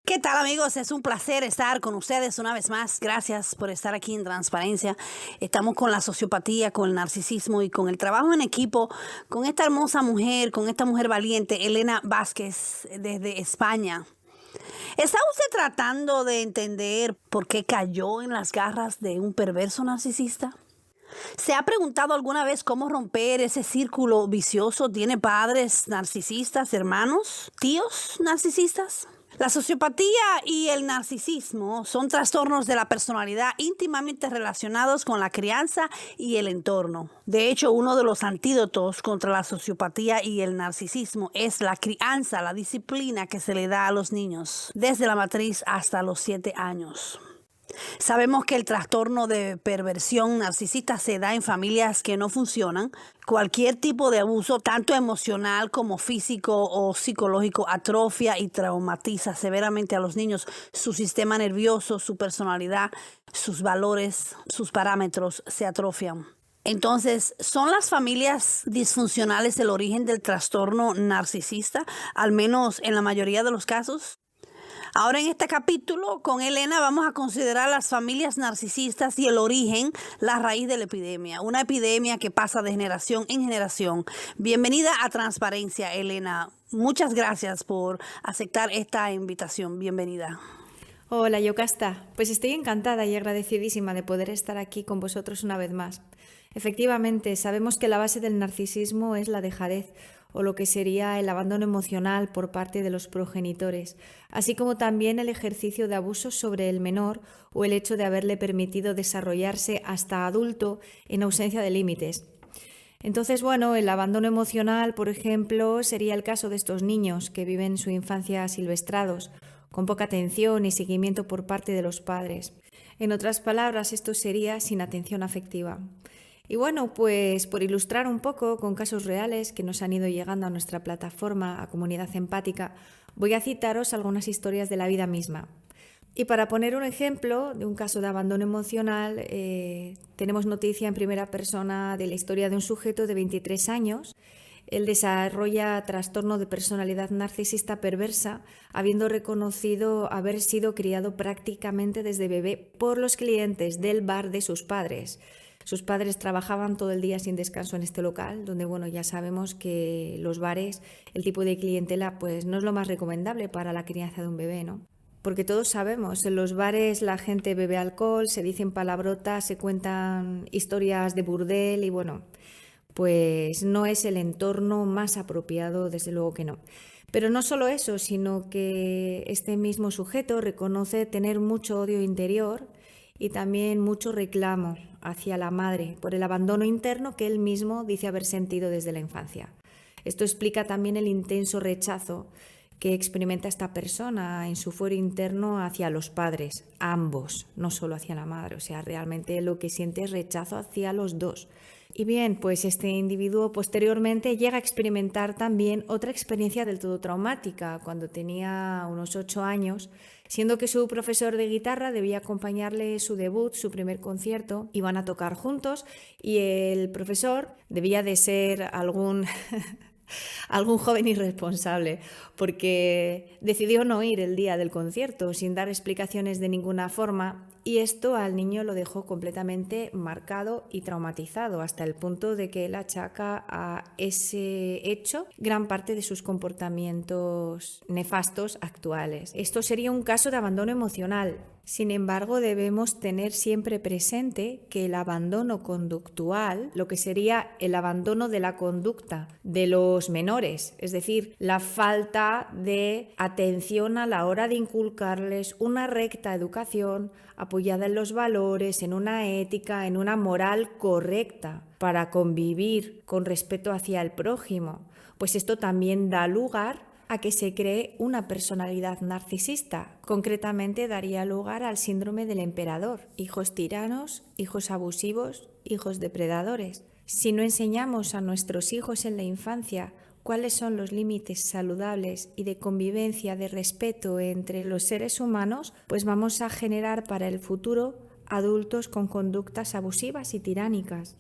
¿Qué tal, amigos? Es un placer estar con ustedes una vez más. Gracias por estar aquí en Transparencia. Estamos con la sociopatía, con el narcisismo y con el trabajo en equipo con esta hermosa mujer, con esta mujer valiente, Elena Vázquez, desde España. ¿Está usted tratando de entender por qué cayó en las garras de un perverso narcisista? ¿Se ha preguntado alguna vez cómo romper ese círculo vicioso? ¿Tiene padres narcisistas, hermanos, tíos narcisistas? La sociopatía y el narcisismo son trastornos de la personalidad íntimamente relacionados con la crianza y el entorno. De hecho, uno de los antídotos contra la sociopatía y el narcisismo es la crianza, la disciplina que se le da a los niños, desde la matriz hasta los 7 años. Sabemos que el trastorno de perversión narcisista se da en familias que no funcionan. Cualquier tipo de abuso, tanto emocional como físico o psicológico, atrofia y traumatiza severamente a los niños, su sistema nervioso, su personalidad, sus valores, sus parámetros se atrofian. Entonces, ¿son las familias disfuncionales el origen del trastorno narcisista, al menos en la mayoría de los casos? Ahora en este capítulo con Elena vamos a considerar las familias narcisistas y el origen, la raíz de la epidemia. Una epidemia que pasa de generación en generación. Bienvenida a Transparencia, Elena. Muchas gracias por aceptar esta invitación. Bienvenida. Hola, Yocasta. Pues estoy encantada y agradecidísima de poder estar aquí con vosotros una vez más. Efectivamente, sabemos que la base del narcisismo es la dejadez, o lo que sería el abandono emocional por parte de los progenitores, así como también el ejercicio de abusos sobre el menor o el hecho de haberle permitido desarrollarse hasta adulto en ausencia de límites. Entonces, el abandono emocional, por ejemplo, sería el caso de estos niños que viven su infancia silvestrados, con poca atención y seguimiento por parte de los padres. En otras palabras, esto sería sin atención afectiva. Y pues por ilustrar un poco con casos reales que nos han ido llegando a nuestra plataforma, a Comunidad Empática, voy a citaros algunas historias de la vida misma. Y para poner un ejemplo de un caso de abandono emocional, tenemos noticia en primera persona de la historia de un sujeto de 23 años. Él desarrolla trastorno de personalidad narcisista perversa, habiendo reconocido haber sido criado prácticamente desde bebé por los clientes del bar de sus padres. Sus padres trabajaban todo el día sin descanso en este local, donde ya sabemos que los bares, el tipo de clientela, pues no es lo más recomendable para la crianza de un bebé, ¿no? Porque todos sabemos, en los bares la gente bebe alcohol, se dicen palabrotas, se cuentan historias de burdel y pues no es el entorno más apropiado, desde luego que no. Pero no solo eso, sino que este mismo sujeto reconoce tener mucho odio interior y también mucho reclamo hacia la madre por el abandono interno que él mismo dice haber sentido desde la infancia. Esto explica también el intenso rechazo que experimenta esta persona en su fuero interno hacia los padres, ambos, no solo hacia la madre, o sea, realmente lo que siente es rechazo hacia los dos. Y pues este individuo posteriormente llega a experimentar también otra experiencia del todo traumática, cuando tenía unos 8 años, siendo que su profesor de guitarra debía acompañarle su debut, su primer concierto, iban a tocar juntos y el profesor debía de ser algún joven irresponsable, porque decidió no ir el día del concierto sin dar explicaciones de ninguna forma, y esto al niño lo dejó completamente marcado y traumatizado, hasta el punto de que él achaca a ese hecho gran parte de sus comportamientos nefastos actuales. Esto sería un caso de abandono emocional. Sin embargo, debemos tener siempre presente que el abandono conductual, lo que sería el abandono de la conducta de los menores, es decir, la falta de atención a la hora de inculcarles una recta educación apoyada en los valores, en una ética, en una moral correcta para convivir con respeto hacia el prójimo, pues esto también da lugar a que se cree una personalidad narcisista. Concretamente daría lugar al síndrome del emperador, hijos tiranos, hijos abusivos, hijos depredadores. Si no enseñamos a nuestros hijos en la infancia cuáles son los límites saludables y de convivencia, de respeto entre los seres humanos, pues vamos a generar para el futuro adultos con conductas abusivas y tiránicas.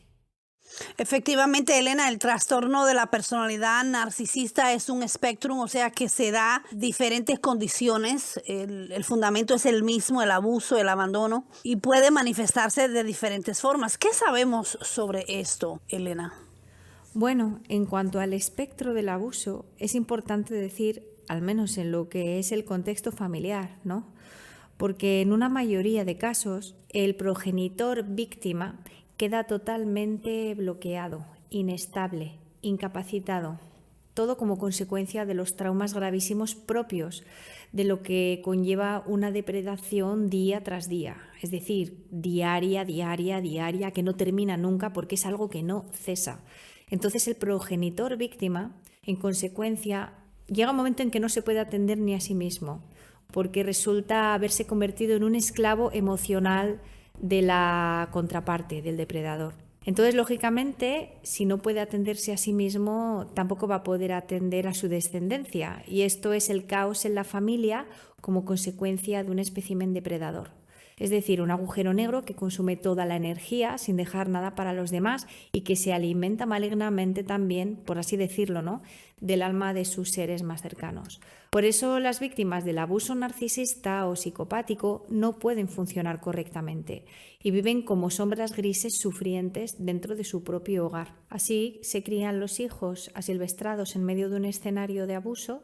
Efectivamente, Elena, el trastorno de la personalidad narcisista es un espectro, o sea que se da diferentes condiciones. El fundamento es el mismo, el abuso, el abandono, y puede manifestarse de diferentes formas. ¿Qué sabemos sobre esto, Elena? Bueno, en cuanto al espectro del abuso, es importante decir, al menos en lo que es el contexto familiar, ¿no? Porque en una mayoría de casos, el progenitor víctima queda totalmente bloqueado, inestable, incapacitado, todo como consecuencia de los traumas gravísimos propios de lo que conlleva una depredación día tras día, es decir, diaria, diaria, diaria, que no termina nunca porque es algo que no cesa. Entonces el progenitor víctima, en consecuencia, llega un momento en que no se puede atender ni a sí mismo, porque resulta haberse convertido en un esclavo emocional de la contraparte, del depredador. Entonces, lógicamente, si no puede atenderse a sí mismo, tampoco va a poder atender a su descendencia. Y esto es el caos en la familia como consecuencia de un espécimen depredador. Es decir, un agujero negro que consume toda la energía sin dejar nada para los demás y que se alimenta malignamente también, por así decirlo, ¿no?, del alma de sus seres más cercanos. Por eso las víctimas del abuso narcisista o psicopático no pueden funcionar correctamente y viven como sombras grises sufrientes dentro de su propio hogar. Así se crían los hijos asilvestrados en medio de un escenario de abuso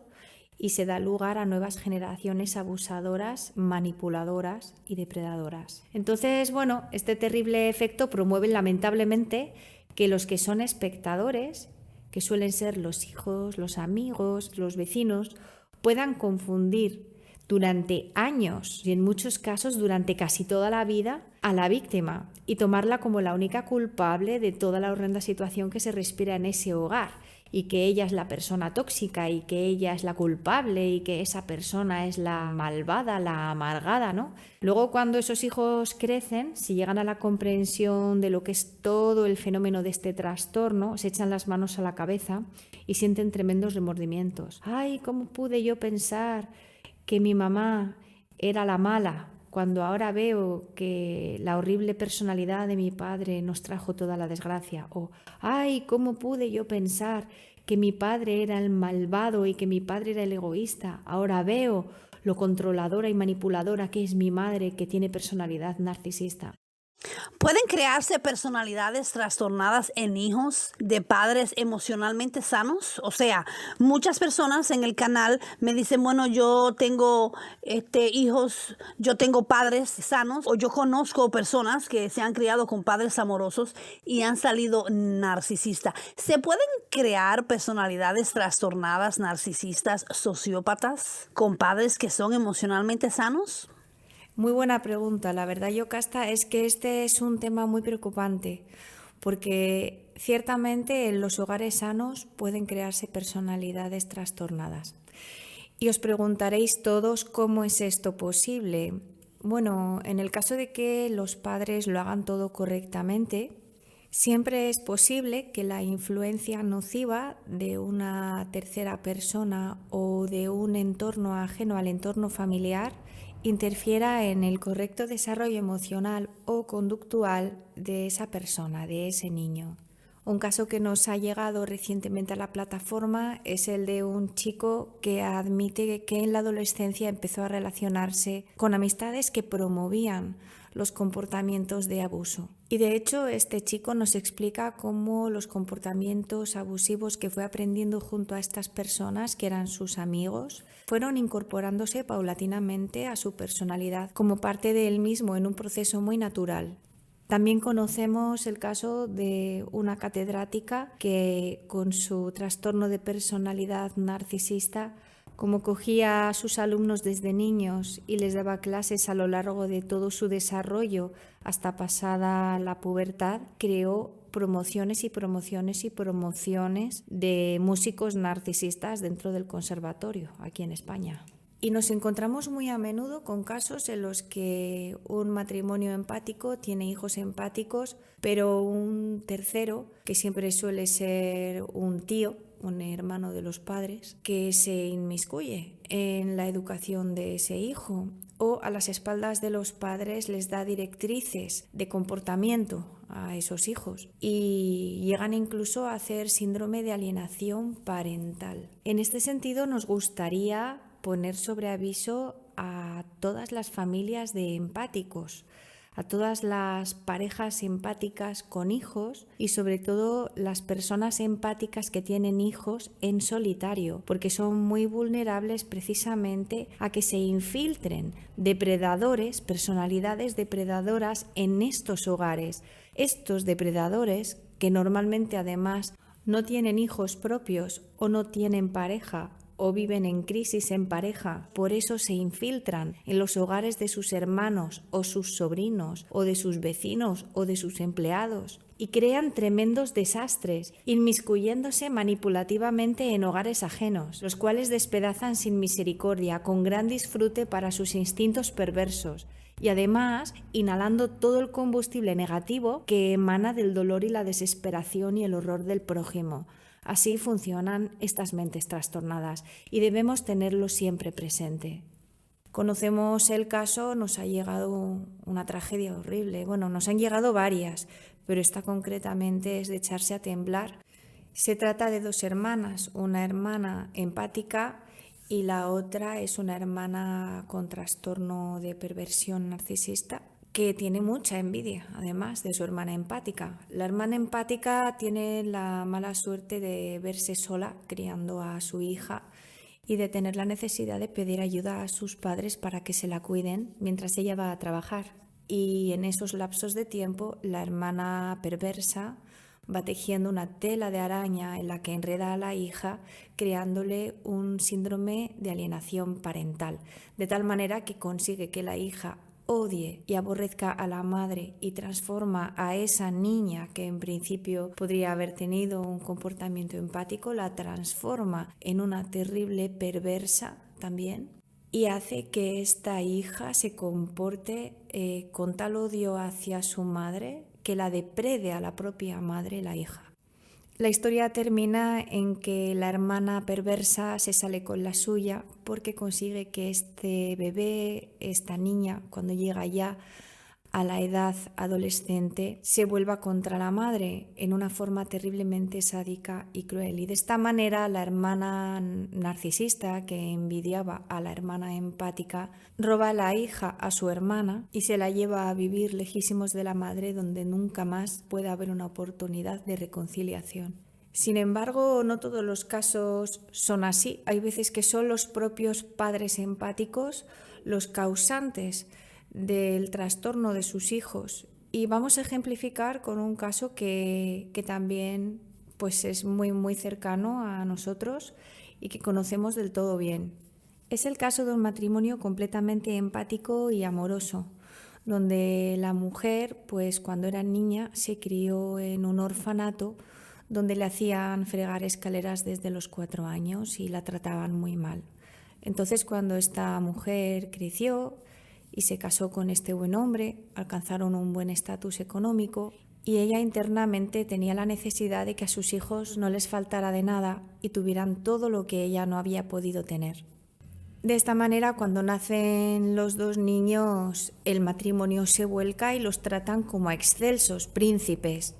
y se da lugar a nuevas generaciones abusadoras, manipuladoras y depredadoras. Entonces, bueno, este terrible efecto promueve lamentablemente que los que son espectadores, que suelen ser los hijos, los amigos, los vecinos, puedan confundir durante años y en muchos casos durante casi toda la vida a la víctima y tomarla como la única culpable de toda la horrenda situación que se respira en ese hogar, y que ella es la persona tóxica y que ella es la culpable y que esa persona es la malvada, la amargada, ¿no? Luego, cuando esos hijos crecen, si llegan a la comprensión de lo que es todo el fenómeno de este trastorno, se echan las manos a la cabeza y sienten tremendos remordimientos. ¡Ay, cómo pude yo pensar que mi mamá era la mala, cuando ahora veo que la horrible personalidad de mi padre nos trajo toda la desgracia? O, ¡ay, cómo pude yo pensar que mi padre era el malvado y que mi padre era el egoísta! Ahora veo lo controladora y manipuladora que es mi madre, que tiene personalidad narcisista. ¿Pueden crearse personalidades trastornadas en hijos de padres emocionalmente sanos? O sea, muchas personas en el canal me dicen, bueno, yo tengo hijos, yo tengo padres sanos, o yo conozco personas que se han criado con padres amorosos y han salido narcisistas. ¿Se pueden crear personalidades trastornadas, narcisistas, sociópatas con padres que son emocionalmente sanos? Muy buena pregunta. La verdad, Yocasta, es que este es un tema muy preocupante, porque ciertamente en los hogares sanos pueden crearse personalidades trastornadas. Y os preguntaréis todos cómo es esto posible. Bueno, en el caso de que los padres lo hagan todo correctamente, siempre es posible que la influencia nociva de una tercera persona o de un entorno ajeno al entorno familiar interfiera en el correcto desarrollo emocional o conductual de esa persona, de ese niño. Un caso que nos ha llegado recientemente a la plataforma es el de un chico que admite que en la adolescencia empezó a relacionarse con amistades que promovían los comportamientos de abuso. Y de hecho, este chico nos explica cómo los comportamientos abusivos que fue aprendiendo junto a estas personas, que eran sus amigos, fueron incorporándose paulatinamente a su personalidad como parte de él mismo en un proceso muy natural. También conocemos el caso de una catedrática que, con su trastorno de personalidad narcisista, como cogía a sus alumnos desde niños y les daba clases a lo largo de todo su desarrollo hasta pasada la pubertad, creó promociones y promociones y promociones de músicos narcisistas dentro del conservatorio aquí en España. Y nos encontramos muy a menudo con casos en los que un matrimonio empático tiene hijos empáticos, pero un tercero, que siempre suele ser un tío, un hermano de los padres, que se inmiscuye en la educación de ese hijo o a las espaldas de los padres les da directrices de comportamiento a esos hijos y llegan incluso a hacer síndrome de alienación parental. En este sentido, nos gustaría poner sobre aviso a todas las familias de empáticos, a todas las parejas empáticas con hijos y sobre todo las personas empáticas que tienen hijos en solitario, porque son muy vulnerables precisamente a que se infiltren depredadores, personalidades depredadoras en estos hogares. Estos depredadores, que normalmente además no tienen hijos propios o no tienen pareja, o viven en crisis en pareja, por eso se infiltran en los hogares de sus hermanos o sus sobrinos o de sus vecinos o de sus empleados y crean tremendos desastres, inmiscuyéndose manipulativamente en hogares ajenos, los cuales despedazan sin misericordia, con gran disfrute para sus instintos perversos y además inhalando todo el combustible negativo que emana del dolor y la desesperación y el horror del prójimo. Así funcionan estas mentes trastornadas y debemos tenerlo siempre presente. Conocemos el caso, nos ha llegado una tragedia horrible. Bueno, nos han llegado varias, pero esta concretamente es de echarse a temblar. Se trata de 2 hermanas, una hermana empática y la otra es una hermana con trastorno de perversión narcisista, que tiene mucha envidia, además de su hermana empática. La hermana empática tiene la mala suerte de verse sola criando a su hija y de tener la necesidad de pedir ayuda a sus padres para que se la cuiden mientras ella va a trabajar. Y en esos lapsos de tiempo, la hermana perversa va tejiendo una tela de araña en la que enreda a la hija, creándole un síndrome de alienación parental, de tal manera que consigue que la hija odie y aborrezca a la madre y transforma a esa niña que en principio podría haber tenido un comportamiento empático, la transforma en una terrible perversa también y hace que esta hija se comporte con tal odio hacia su madre que la deprede a la propia madre la hija. La historia termina en que la hermana perversa se sale con la suya porque consigue que este bebé, esta niña, cuando llega ya a la edad adolescente, se vuelva contra la madre en una forma terriblemente sádica y cruel. Y de esta manera la hermana narcisista, que envidiaba a la hermana empática, roba a la hija a su hermana y se la lleva a vivir lejísimos de la madre, donde nunca más puede haber una oportunidad de reconciliación. Sin embargo, no todos los casos son así. Hay veces que son los propios padres empáticos los causantes del trastorno de sus hijos. Y vamos a ejemplificar con un caso que también pues es muy cercano a nosotros y que conocemos del todo bien. Es el caso de un matrimonio completamente empático y amoroso, donde la mujer, pues cuando era niña, se crió en un orfanato donde le hacían fregar escaleras desde los 4 años y la trataban muy mal. Entonces, cuando esta mujer creció y se casó con este buen hombre, alcanzaron un buen estatus económico y ella internamente tenía la necesidad de que a sus hijos no les faltara de nada y tuvieran todo lo que ella no había podido tener. De esta manera, cuando nacen los 2 niños, el matrimonio se vuelca y los tratan como a excelsos príncipes.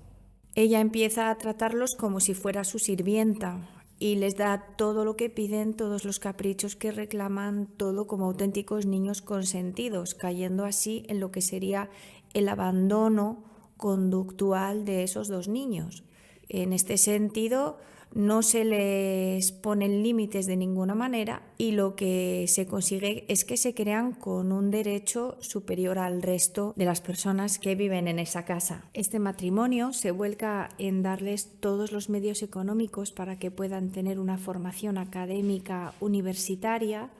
Ella empieza a tratarlos como si fuera su sirvienta y les da todo lo que piden, todos los caprichos que reclaman, todo como auténticos niños consentidos, cayendo así en lo que sería el abandono conductual de esos 2 niños. En este sentido, no se les ponen límites de ninguna manera y lo que se consigue es que se crean con un derecho superior al resto de las personas que viven en esa casa. Este matrimonio se vuelca en darles todos los medios económicos para que puedan tener una formación académica universitaria,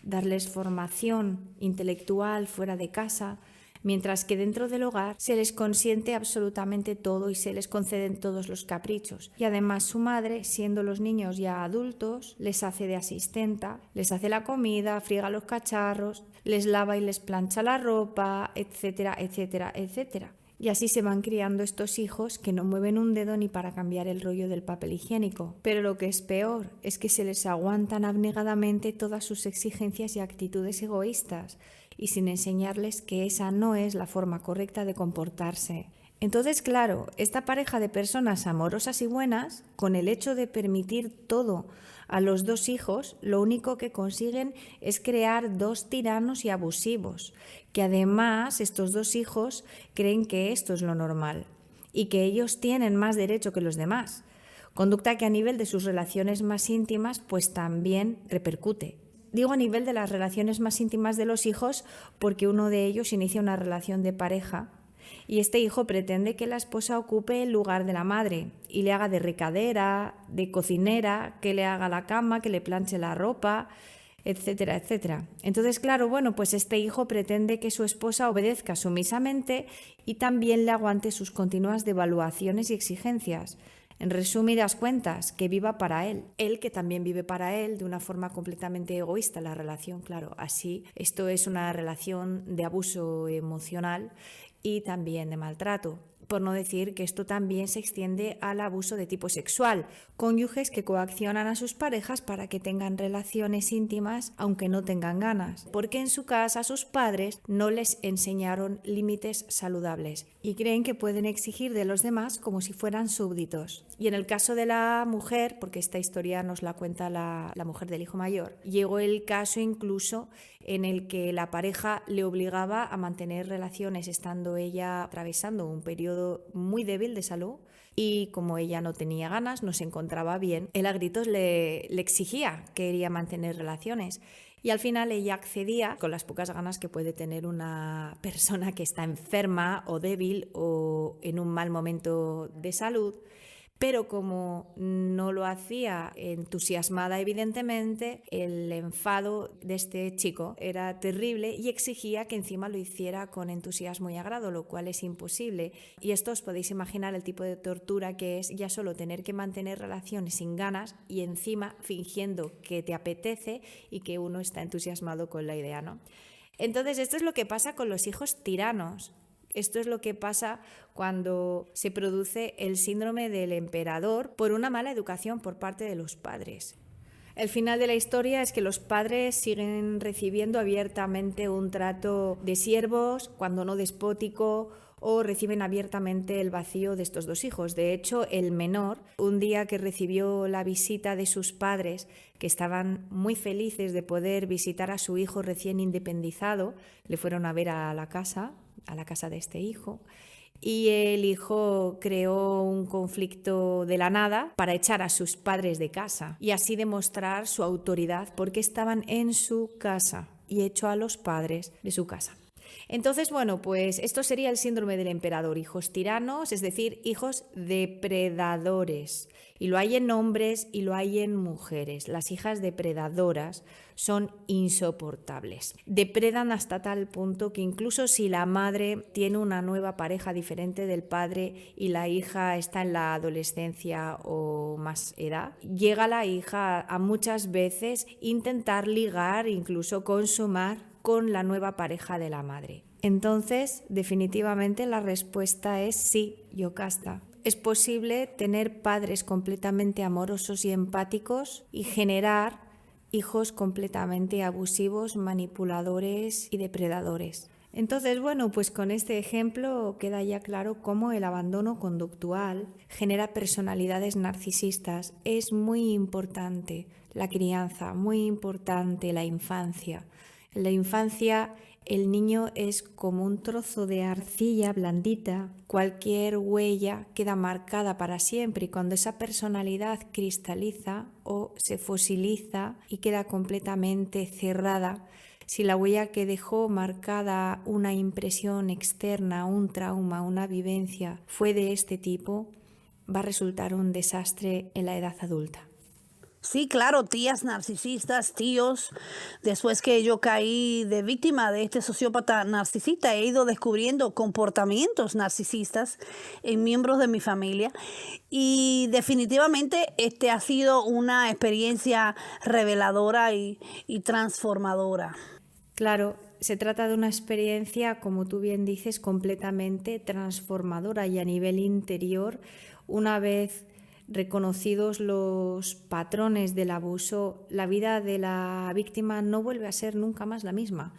darles formación intelectual fuera de casa, mientras que dentro del hogar se les consiente absolutamente todo y se les conceden todos los caprichos. Y además su madre, siendo los niños ya adultos, les hace de asistenta, les hace la comida, friega los cacharros, les lava y les plancha la ropa, etcétera, etcétera, etcétera. Y así se van criando estos hijos que no mueven un dedo ni para cambiar el rollo del papel higiénico. Pero lo que es peor es que se les aguantan abnegadamente todas sus exigencias y actitudes egoístas, y sin enseñarles que esa no es la forma correcta de comportarse. Entonces, claro, esta pareja de personas amorosas y buenas, con el hecho de permitir todo a los dos hijos, lo único que consiguen es crear dos tiranos y abusivos, que además estos dos hijos creen que esto es lo normal y que ellos tienen más derecho que los demás. Conducta que a nivel de sus relaciones más íntimas pues también repercute. Digo a nivel de las relaciones más íntimas de los hijos porque uno de ellos inicia una relación de pareja y este hijo pretende que la esposa ocupe el lugar de la madre y le haga de recadera, de cocinera, que le haga la cama, que le planche la ropa, etcétera, etcétera. Entonces, claro, pues este hijo pretende que su esposa obedezca sumisamente y también le aguante sus continuas devaluaciones y exigencias. En resumidas cuentas, que viva para él que también vive para él de una forma completamente egoísta la relación, claro. Así, esto es una relación de abuso emocional y también de maltrato. Por no decir que esto también se extiende al abuso de tipo sexual, cónyuges que coaccionan a sus parejas para que tengan relaciones íntimas aunque no tengan ganas, porque en su casa sus padres no les enseñaron límites saludables y creen que pueden exigir de los demás como si fueran súbditos. Y en el caso de la mujer, porque esta historia nos la cuenta la mujer del hijo mayor, llegó el caso incluso en el que la pareja le obligaba a mantener relaciones estando ella atravesando un periodo muy débil de salud y como ella no tenía ganas, no se encontraba bien, él a gritos le exigía que quería mantener relaciones y al final ella accedía con las pocas ganas que puede tener una persona que está enferma o débil o en un mal momento de salud. Pero como no lo hacía entusiasmada, evidentemente, el enfado de este chico era terrible y exigía que encima lo hiciera con entusiasmo y agrado, lo cual es imposible. Y esto os podéis imaginar el tipo de tortura que es ya solo tener que mantener relaciones sin ganas y encima fingiendo que te apetece y que uno está entusiasmado con la idea, ¿no? Entonces, esto es lo que pasa con los hijos tiranos. Esto es lo que pasa cuando se produce el síndrome del emperador por una mala educación por parte de los padres. El final de la historia es que los padres siguen recibiendo abiertamente un trato de siervos, cuando no despótico, o reciben abiertamente el vacío de estos dos hijos. De hecho, el menor, un día que recibió la visita de sus padres, que estaban muy felices de poder visitar a su hijo recién independizado, le fueron a ver a la casa de este hijo, y el hijo creó un conflicto de la nada para echar a sus padres de casa y así demostrar su autoridad porque estaban en su casa y echó a los padres de su casa. Entonces, pues esto sería el síndrome del emperador, hijos tiranos, es decir, hijos depredadores. Y lo hay en hombres y lo hay en mujeres. Las hijas depredadoras son insoportables. Depredan hasta tal punto que incluso si la madre tiene una nueva pareja diferente del padre y la hija está en la adolescencia o más edad, llega la hija a muchas veces intentar ligar, incluso consumar con la nueva pareja de la madre. Entonces, definitivamente la respuesta es sí, Yocasta. Es posible tener padres completamente amorosos y empáticos y generar hijos completamente abusivos, manipuladores y depredadores. Entonces, pues con este ejemplo queda ya claro cómo el abandono conductual genera personalidades narcisistas. Es muy importante la crianza, muy importante la infancia. En la infancia el niño es como un trozo de arcilla blandita, cualquier huella queda marcada para siempre y cuando esa personalidad cristaliza o se fosiliza y queda completamente cerrada, si la huella que dejó marcada una impresión externa, un trauma, una vivencia fue de este tipo, va a resultar un desastre en la edad adulta. Sí, claro, tías narcisistas, tíos. Después que yo caí de víctima de este sociópata narcisista, he ido descubriendo comportamientos narcisistas en miembros de mi familia y definitivamente ha sido una experiencia reveladora y transformadora. Claro, se trata de una experiencia, como tú bien dices, completamente transformadora y a nivel interior, una vez reconocidos los patrones del abuso, la vida de la víctima no vuelve a ser nunca más la misma.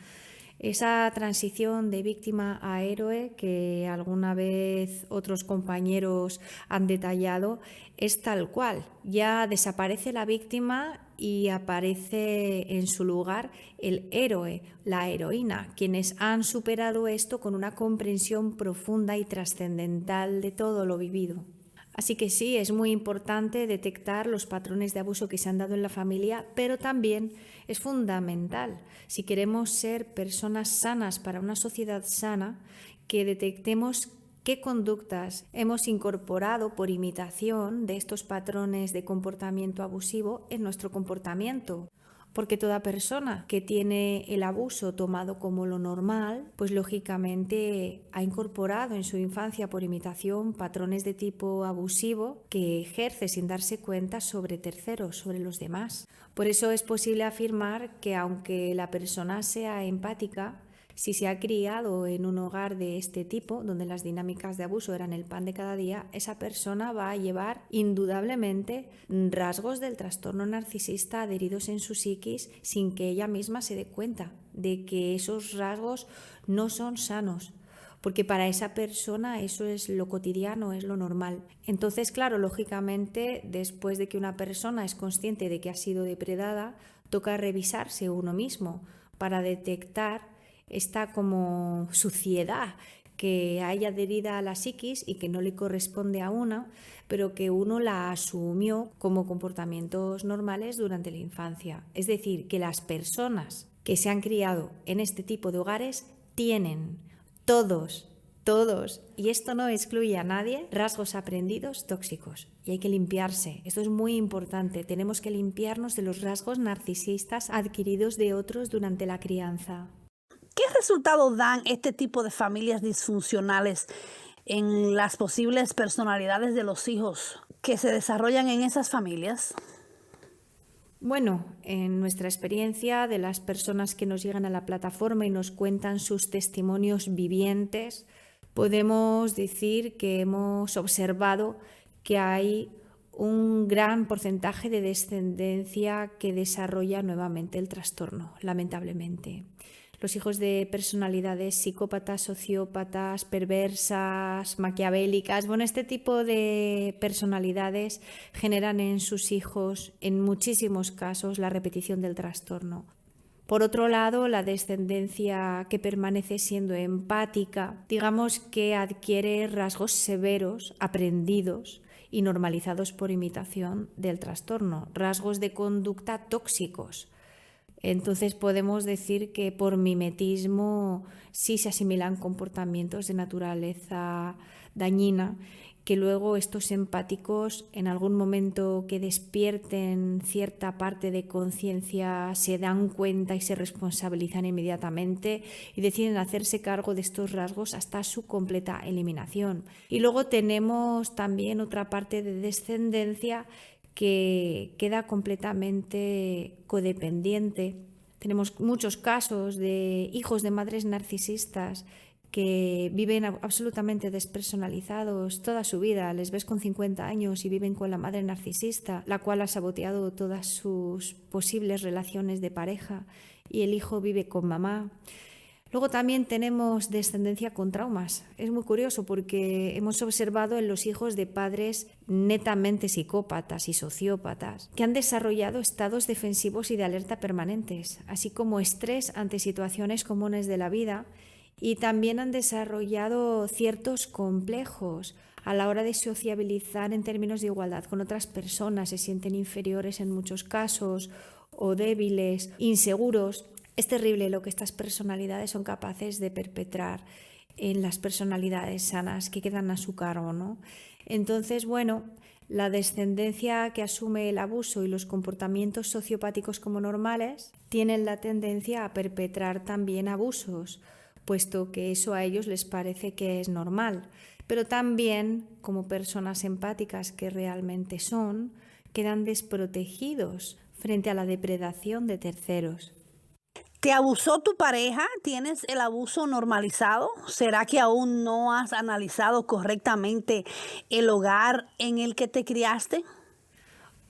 Esa transición de víctima a héroe que alguna vez otros compañeros han detallado es tal cual. Ya desaparece la víctima y aparece en su lugar el héroe, la heroína, quienes han superado esto con una comprensión profunda y trascendental de todo lo vivido. Así que sí, es muy importante detectar los patrones de abuso que se han dado en la familia, pero también es fundamental, si queremos ser personas sanas para una sociedad sana, que detectemos qué conductas hemos incorporado por imitación de estos patrones de comportamiento abusivo en nuestro comportamiento. Porque toda persona que tiene el abuso tomado como lo normal, pues lógicamente ha incorporado en su infancia por imitación patrones de tipo abusivo que ejerce sin darse cuenta sobre terceros, sobre los demás. Por eso es posible afirmar que aunque la persona sea empática, si se ha criado en un hogar de este tipo, donde las dinámicas de abuso eran el pan de cada día, esa persona va a llevar indudablemente rasgos del trastorno narcisista adheridos en su psiquis sin que ella misma se dé cuenta de que esos rasgos no son sanos. Porque para esa persona eso es lo cotidiano, es lo normal. Entonces, claro, lógicamente, después de que una persona es consciente de que ha sido depredada, toca revisarse uno mismo para detectar esta como suciedad que hay adherida a la psiquis y que no le corresponde a una, pero que uno la asumió como comportamientos normales durante la infancia. Es decir, que las personas que se han criado en este tipo de hogares tienen todos, y esto no excluye a nadie, rasgos aprendidos tóxicos. Y hay que limpiarse. Esto es muy importante. Tenemos que limpiarnos de los rasgos narcisistas adquiridos de otros durante la crianza. ¿Qué resultados dan este tipo de familias disfuncionales en las posibles personalidades de los hijos que se desarrollan en esas familias? Bueno, en nuestra experiencia de las personas que nos llegan a la plataforma y nos cuentan sus testimonios vivientes, podemos decir que hemos observado que hay un gran porcentaje de descendencia que desarrolla nuevamente el trastorno, lamentablemente. Los hijos de personalidades psicópatas, sociópatas, perversas, maquiavélicas, bueno, este tipo de personalidades generan en sus hijos, en muchísimos casos, la repetición del trastorno. Por otro lado, la descendencia que permanece siendo empática, digamos que adquiere rasgos severos, aprendidos y normalizados por imitación del trastorno, rasgos de conducta tóxicos. Entonces podemos decir que por mimetismo sí se asimilan comportamientos de naturaleza dañina, que luego estos empáticos en algún momento que despierten cierta parte de conciencia se dan cuenta y se responsabilizan inmediatamente y deciden hacerse cargo de estos rasgos hasta su completa eliminación. Y luego tenemos también otra parte de descendencia que queda completamente codependiente. Tenemos muchos casos de hijos de madres narcisistas que viven absolutamente despersonalizados toda su vida. Les ves con 50 años y viven con la madre narcisista, la cual ha saboteado todas sus posibles relaciones de pareja, y el hijo vive con mamá. Luego también tenemos descendencia con traumas. Es muy curioso porque hemos observado en los hijos de padres netamente psicópatas y sociópatas que han desarrollado estados defensivos y de alerta permanentes, así como estrés ante situaciones comunes de la vida, y también han desarrollado ciertos complejos a la hora de sociabilizar en términos de igualdad con otras personas. Se sienten inferiores en muchos casos o débiles, inseguros. Es terrible lo que estas personalidades son capaces de perpetrar en las personalidades sanas que quedan a su cargo, ¿no? Entonces, bueno, la descendencia que asume el abuso y los comportamientos sociopáticos como normales tienen la tendencia a perpetrar también abusos, puesto que eso a ellos les parece que es normal. Pero también, como personas empáticas que realmente son, quedan desprotegidos frente a la depredación de terceros. ¿Te abusó tu pareja? ¿Tienes el abuso normalizado? ¿Será que aún no has analizado correctamente el hogar en el que te criaste?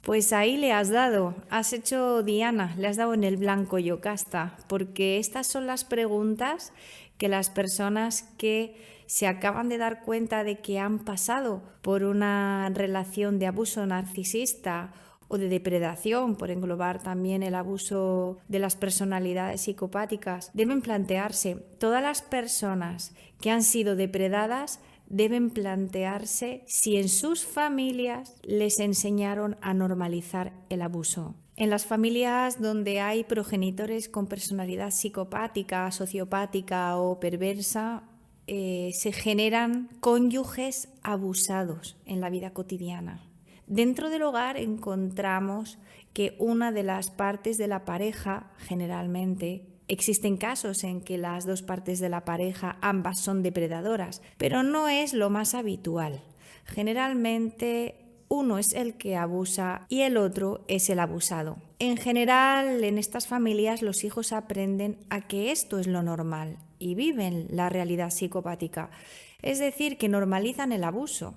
Pues ahí le has dado, has hecho Diana, le has dado en el blanco, Yocasta, porque estas son las preguntas que las personas que se acaban de dar cuenta de que han pasado por una relación de abuso narcisista o de depredación, por englobar también el abuso de las personalidades psicopáticas, deben plantearse, todas las personas que han sido depredadas deben plantearse si en sus familias les enseñaron a normalizar el abuso. En las familias donde hay progenitores con personalidad psicopática, sociopática o perversa, se generan cónyuges abusados en la vida cotidiana. Dentro del hogar encontramos que una de las partes de la pareja, generalmente, existen casos en que las dos partes de la pareja ambas son depredadoras, pero no es lo más habitual. Generalmente uno es el que abusa y el otro es el abusado. En general, en estas familias los hijos aprenden a que esto es lo normal y viven la realidad psicopática, es decir, que normalizan el abuso.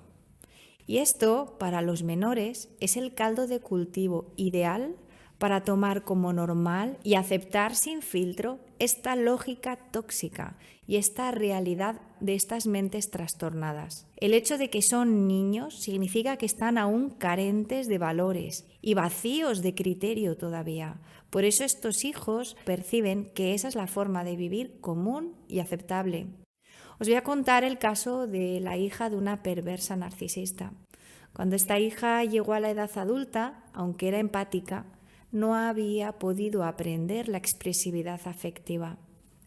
Y esto, para los menores, es el caldo de cultivo ideal para tomar como normal y aceptar sin filtro esta lógica tóxica y esta realidad de estas mentes trastornadas. El hecho de que son niños significa que están aún carentes de valores y vacíos de criterio todavía. Por eso estos hijos perciben que esa es la forma de vivir común y aceptable. Os voy a contar el caso de la hija de una perversa narcisista. Cuando esta hija llegó a la edad adulta, aunque era empática, no había podido aprender la expresividad afectiva.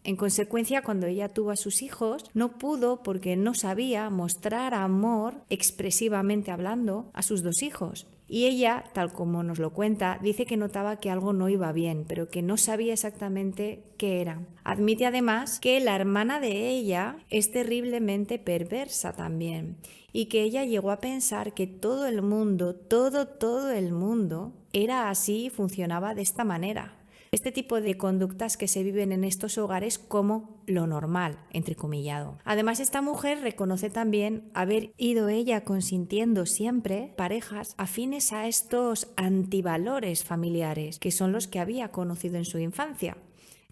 En consecuencia, cuando ella tuvo a sus hijos, no pudo porque no sabía mostrar amor expresivamente hablando a sus dos hijos. Y ella, tal como nos lo cuenta, dice que notaba que algo no iba bien, pero que no sabía exactamente qué era. Admite además que la hermana de ella es terriblemente perversa también y que ella llegó a pensar que todo el mundo, todo el mundo era así y funcionaba de esta manera. Este tipo de conductas que se viven en estos hogares como lo normal, entrecomillado. Además, esta mujer reconoce también haber ido ella consintiendo siempre parejas afines a estos antivalores familiares, que son los que había conocido en su infancia.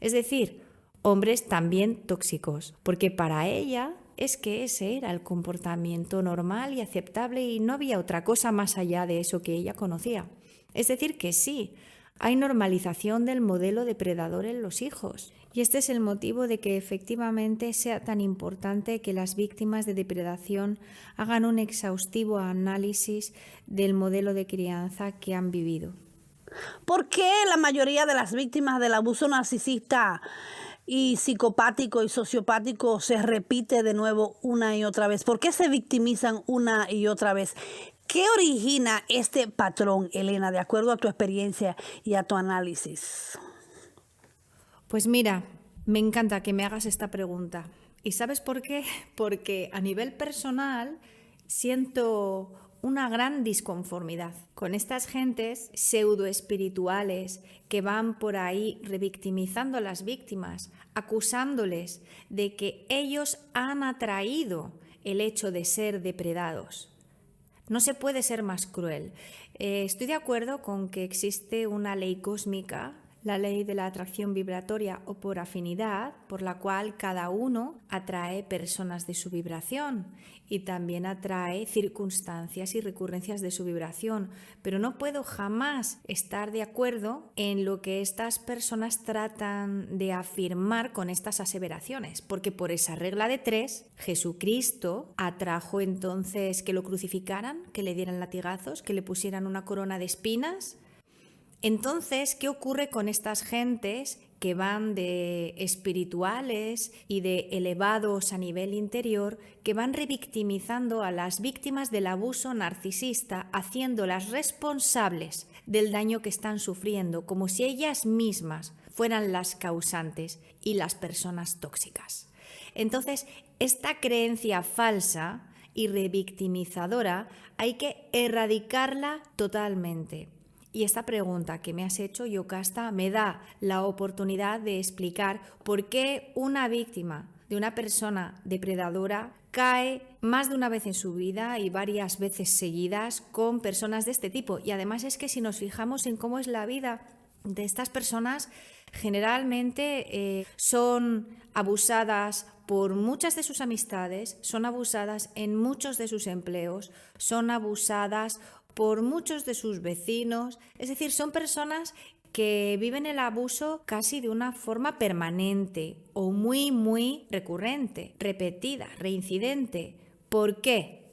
Es decir, hombres también tóxicos, porque para ella es que ese era el comportamiento normal y aceptable y no había otra cosa más allá de eso que ella conocía. Es decir, que sí, hay normalización del modelo depredador en los hijos. Y este es el motivo de que efectivamente sea tan importante que las víctimas de depredación hagan un exhaustivo análisis del modelo de crianza que han vivido. ¿Por qué la mayoría de las víctimas del abuso narcisista y psicopático y sociopático se repite de nuevo una y otra vez? ¿Por qué se victimizan una y otra vez? ¿Qué origina este patrón, Elena, de acuerdo a tu experiencia y a tu análisis? Pues mira, me encanta que me hagas esta pregunta. ¿Y sabes por qué? Porque a nivel personal siento una gran disconformidad con estas gentes pseudoespirituales que van por ahí revictimizando a las víctimas, acusándoles de que ellos han atraído el hecho de ser depredados. No se puede ser más cruel. Estoy de acuerdo con que existe una ley cósmica, la ley de la atracción vibratoria o por afinidad, por la cual cada uno atrae personas de su vibración y también atrae circunstancias y recurrencias de su vibración. Pero no puedo jamás estar de acuerdo en lo que estas personas tratan de afirmar con estas aseveraciones, porque por esa regla de 3, Jesucristo atrajo entonces que lo crucificaran, que le dieran latigazos, que le pusieran una corona de espinas. Entonces, ¿qué ocurre con estas gentes que van de espirituales y de elevados a nivel interior, que van revictimizando a las víctimas del abuso narcisista, haciéndolas responsables del daño que están sufriendo, como si ellas mismas fueran las causantes y las personas tóxicas? Entonces, esta creencia falsa y revictimizadora hay que erradicarla totalmente. Y esta pregunta que me has hecho, Yocasta, me da la oportunidad de explicar por qué una víctima de una persona depredadora cae más de una vez en su vida y varias veces seguidas con personas de este tipo. Y además es que si nos fijamos en cómo es la vida de estas personas, generalmente son abusadas por muchas de sus amistades, son abusadas en muchos de sus empleos, son abusadas por muchos de sus vecinos, es decir, son personas que viven el abuso casi de una forma permanente o muy recurrente, repetida, reincidente. ¿Por qué?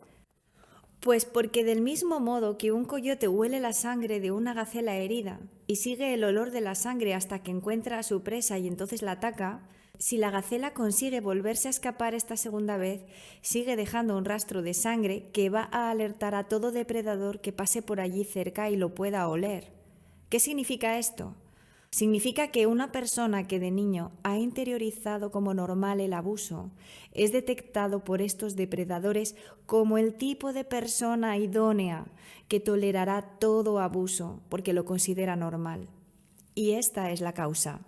Pues porque del mismo modo que un coyote huele la sangre de una gacela herida y sigue el olor de la sangre hasta que encuentra a su presa y entonces la ataca, si la gacela consigue volverse a escapar esta segunda vez, sigue dejando un rastro de sangre que va a alertar a todo depredador que pase por allí cerca y lo pueda oler. ¿Qué significa esto? Significa que una persona que de niño ha interiorizado como normal el abuso es detectado por estos depredadores como el tipo de persona idónea que tolerará todo abuso porque lo considera normal. Y esta es la causa,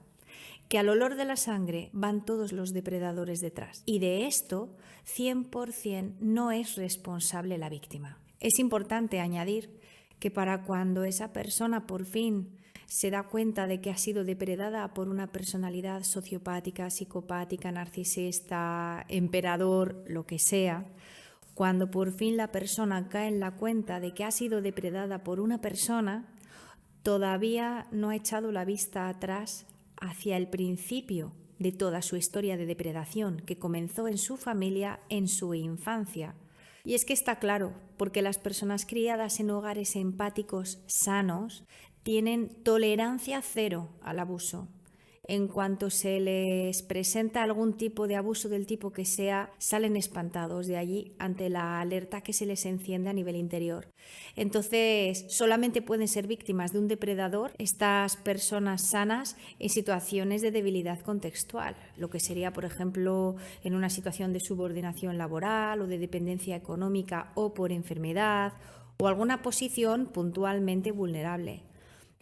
que al olor de la sangre van todos los depredadores detrás. Y de esto, 100% no es responsable la víctima. Es importante añadir que para cuando esa persona por fin se da cuenta de que ha sido depredada por una personalidad sociopática, psicopática, narcisista, emperador, lo que sea, cuando por fin la persona cae en la cuenta de que ha sido depredada por una persona, todavía no ha echado la vista atrás hacia el principio de toda su historia de depredación, que comenzó en su familia, en su infancia. Y es que está claro, porque las personas criadas en hogares empáticos sanos tienen tolerancia cero al abuso. En cuanto se les presenta algún tipo de abuso del tipo que sea, salen espantados de allí ante la alerta que se les enciende a nivel interior. Entonces, solamente pueden ser víctimas de un depredador estas personas sanas en situaciones de debilidad contextual, lo que sería, por ejemplo, en una situación de subordinación laboral o de dependencia económica o por enfermedad o alguna posición puntualmente vulnerable.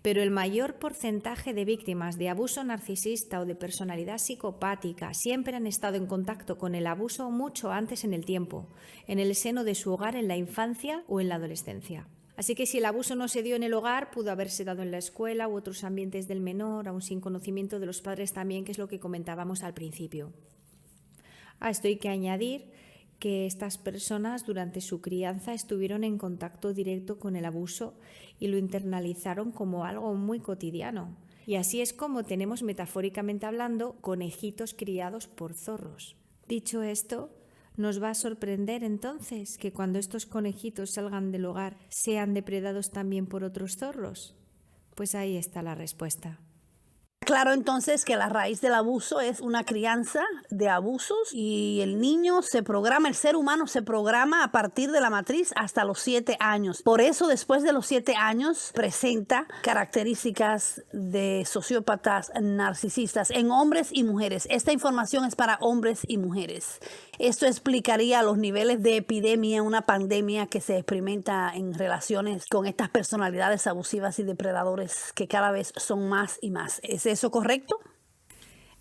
Pero el mayor porcentaje de víctimas de abuso narcisista o de personalidad psicopática siempre han estado en contacto con el abuso mucho antes en el tiempo, en el seno de su hogar en la infancia o en la adolescencia. Así que si el abuso no se dio en el hogar, pudo haberse dado en la escuela u otros ambientes del menor, aún sin conocimiento de los padres también, que es lo que comentábamos al principio. A esto hay que añadir que estas personas durante su crianza estuvieron en contacto directo con el abuso y lo internalizaron como algo muy cotidiano. Y así es como tenemos, metafóricamente hablando, conejitos criados por zorros. Dicho esto, ¿nos va a sorprender entonces que cuando estos conejitos salgan del hogar sean depredados también por otros zorros? Pues ahí está la respuesta. Claro, entonces, que la raíz del abuso es una crianza de abusos y el niño se programa, el ser humano se programa a partir de la matriz hasta los 7 años. Por eso, después de los 7 años, presenta características de sociópatas narcisistas en hombres y mujeres. Esta información es para hombres y mujeres. Esto explicaría los niveles de epidemia, una pandemia que se experimenta en relaciones con estas personalidades abusivas y depredadores que cada vez son más y más. ¿Es eso correcto?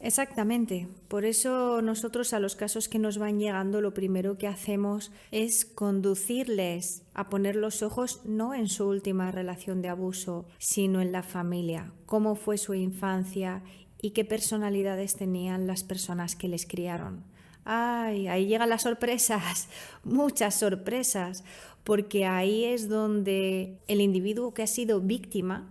Exactamente. Por eso nosotros a los casos que nos van llegando lo primero que hacemos es conducirles a poner los ojos no en su última relación de abuso, sino en la familia, cómo fue su infancia y qué personalidades tenían las personas que les criaron. ¡Ay! Ahí llegan las sorpresas, muchas sorpresas, porque ahí es donde el individuo que ha sido víctima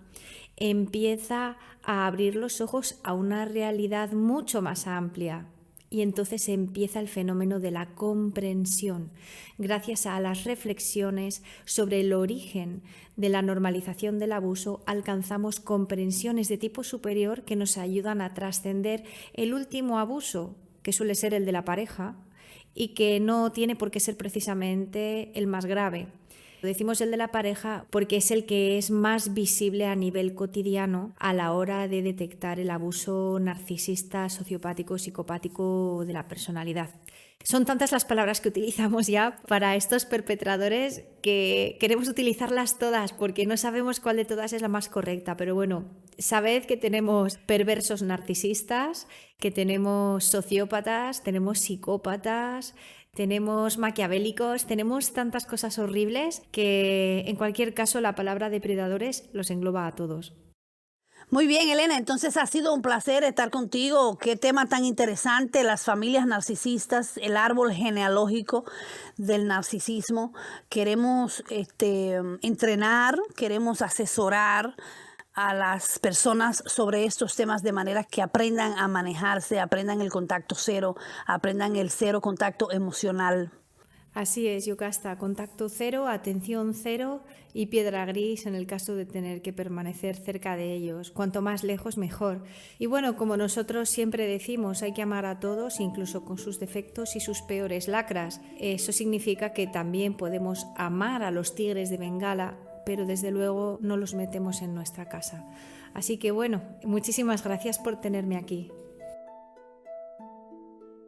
empieza a abrir los ojos a una realidad mucho más amplia. Y entonces empieza el fenómeno de la comprensión. Gracias a las reflexiones sobre el origen de la normalización del abuso, alcanzamos comprensiones de tipo superior que nos ayudan a trascender el último abuso, que suele ser el de la pareja, y que no tiene por qué ser precisamente el más grave. Decimos el de la pareja porque es el que es más visible a nivel cotidiano a la hora de detectar el abuso narcisista, sociopático, psicopático de la personalidad. Son tantas las palabras que utilizamos ya para estos perpetradores que queremos utilizarlas todas porque no sabemos cuál de todas es la más correcta, pero bueno, Sabed que tenemos perversos narcisistas, que tenemos sociópatas, tenemos psicópatas, tenemos maquiavélicos, tenemos tantas cosas horribles que en cualquier caso la palabra depredadores los engloba a todos. Muy bien, Elena, entonces ha sido un placer estar contigo. Qué tema tan interesante, las familias narcisistas, el árbol genealógico del narcisismo. Queremos entrenar, queremos asesorar a las personas sobre estos temas de manera que aprendan a manejarse, aprendan el contacto cero, aprendan el cero contacto emocional. Así es, Yocasta, contacto cero, atención cero y piedra gris en el caso de tener que permanecer cerca de ellos. Cuanto más lejos, mejor. Y bueno, como nosotros siempre decimos, hay que amar a todos, incluso con sus defectos y sus peores lacras. Eso significa que también podemos amar a los tigres de Bengala, pero desde luego no los metemos en nuestra casa. Así que bueno, muchísimas gracias por tenerme aquí.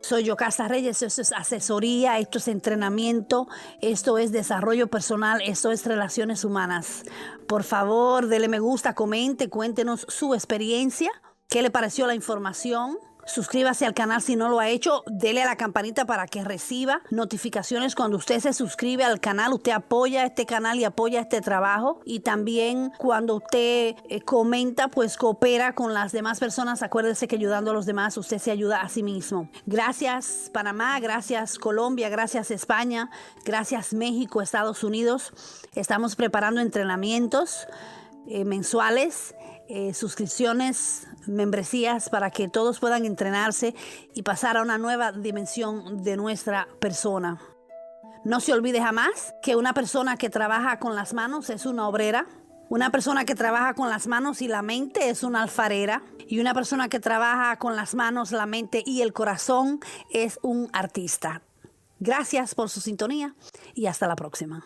Soy Yocasta Reyes, esto es asesoría, esto es entrenamiento, esto es desarrollo personal, esto es relaciones humanas. Por favor, dele me gusta, comente, cuéntenos su experiencia, qué le pareció la información. Suscríbase al canal si no lo ha hecho, dele a la campanita para que reciba notificaciones cuando usted se suscribe al canal. Usted apoya este canal y apoya este trabajo, y también cuando usted comenta, pues coopera con las demás personas. Acuérdese que ayudando a los demás usted se ayuda a sí mismo. Gracias Panamá, gracias Colombia, gracias España, gracias México, Estados Unidos. Estamos preparando entrenamientos mensuales, suscripciones, membresías para que todos puedan entrenarse y pasar a una nueva dimensión de nuestra persona. No se olvide jamás que una persona que trabaja con las manos es una obrera, una persona que trabaja con las manos y la mente es una alfarera, y una persona que trabaja con las manos, la mente y el corazón es un artista. Gracias por su sintonía y hasta la próxima.